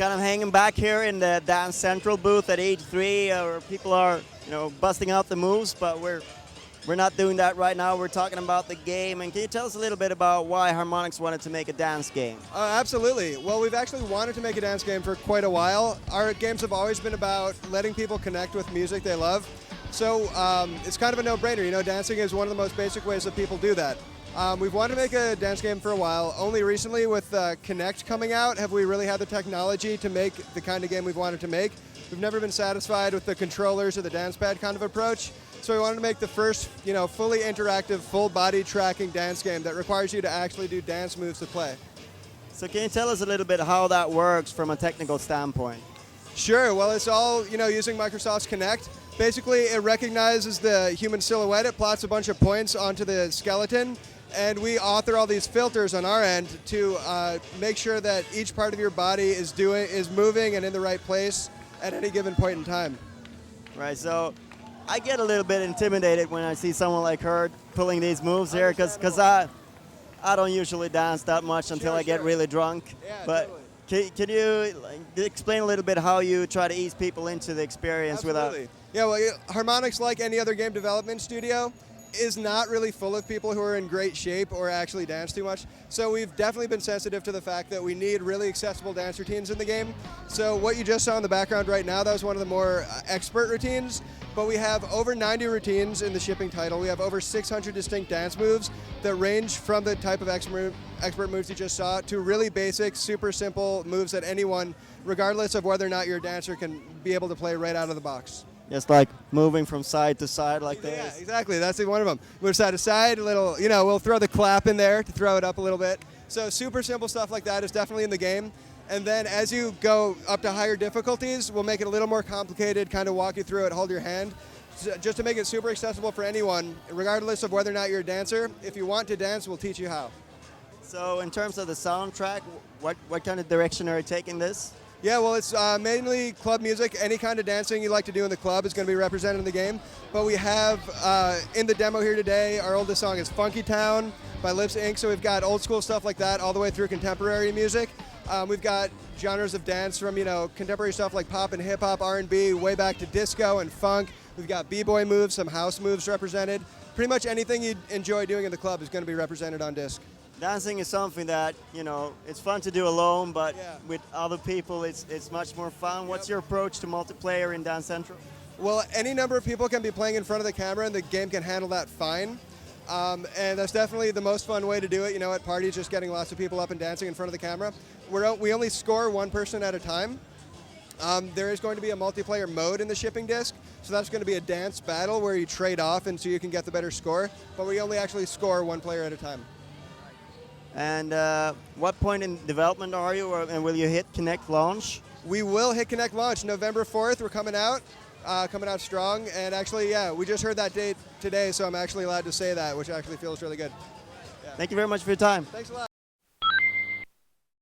kind of hanging back here in the Dance Central booth at 83, where people are, busting out the moves, but we're not doing that right now. We're talking about the game. And can you tell us a little bit about why Harmonix wanted to make a dance game? Absolutely. Well, we've actually wanted to make a dance game for quite a while. Our games have always been about letting people connect with music they love. So it's kind of a no-brainer. Dancing is one of the most basic ways that people do that. We've wanted to make a dance game for a while. Only recently, with Kinect coming out, have we really had the technology to make the kind of game we've wanted to make. We've never been satisfied with the controllers or the dance pad kind of approach. So we wanted to make the first, fully interactive, full-body tracking dance game that requires you to actually do dance moves to play. So can you tell us a little bit how that works from a technical standpoint? Sure. Well, it's all, using Microsoft's Kinect. Basically, it recognizes the human silhouette. It plots a bunch of points onto the skeleton, and we author all these filters on our end to make sure that each part of your body is moving and in the right place at any given point in time. Right. So I get a little bit intimidated when I see someone like her pulling these moves here, because I don't usually dance that much until I get really drunk. Yeah, but totally. Can you explain a little bit how you try to ease people into the experience Absolutely. Yeah, well, Harmonix, like any other game development studio, is not really full of people who are in great shape or actually dance too much. So we've definitely been sensitive to the fact that we need really accessible dance routines in the game. So what you just saw in the background right now, that was one of the more expert routines. But we have over 90 routines in the shipping title. We have over 600 distinct dance moves that range from the type of expert moves you just saw to really basic, super simple moves that anyone, regardless of whether or not you're a dancer, can be able to play right out of the box. Just like moving from side to side like this? Yeah, exactly. That's one of them. Move side to side, a little, we'll throw the clap in there to throw it up a little bit. So super simple stuff like that is definitely in the game. And then as you go up to higher difficulties, we'll make it a little more complicated, kind of walk you through it, hold your hand, just to make it super accessible for anyone, regardless of whether or not you're a dancer. If you want to dance, we'll teach you how. So in terms of the soundtrack, what kind of direction are you taking this? Yeah, well, it's mainly club music. Any kind of dancing you like to do in the club is going to be represented in the game. But we have, in the demo here today, our oldest song is Funky Town by Lips Inc. So we've got old school stuff like that all the way through contemporary music. We've got genres of dance from, contemporary stuff like pop and hip hop, R&B, way back to disco and funk. We've got b-boy moves, some house moves represented. Pretty much anything you'd enjoy doing in the club is going to be represented on disc. Dancing is something that, it's fun to do alone, but yeah, with other people it's much more fun. What's your approach to multiplayer in Dance Central? Well, any number of people can be playing in front of the camera and the game can handle that fine. And that's definitely the most fun way to do it, at parties, just getting lots of people up and dancing in front of the camera. We only score one person at a time. There is going to be a multiplayer mode in the shipping disc, so that's going to be a dance battle where you trade off and so you can get the better score, but we only actually score one player at a time. And what point in development are you, and will you hit Kinect launch? We will hit Kinect launch November 4th. We're coming out strong. And actually, yeah, we just heard that date today, so I'm actually allowed to say that, which actually feels really good. Yeah. Thank you very much for your time. Thanks a lot.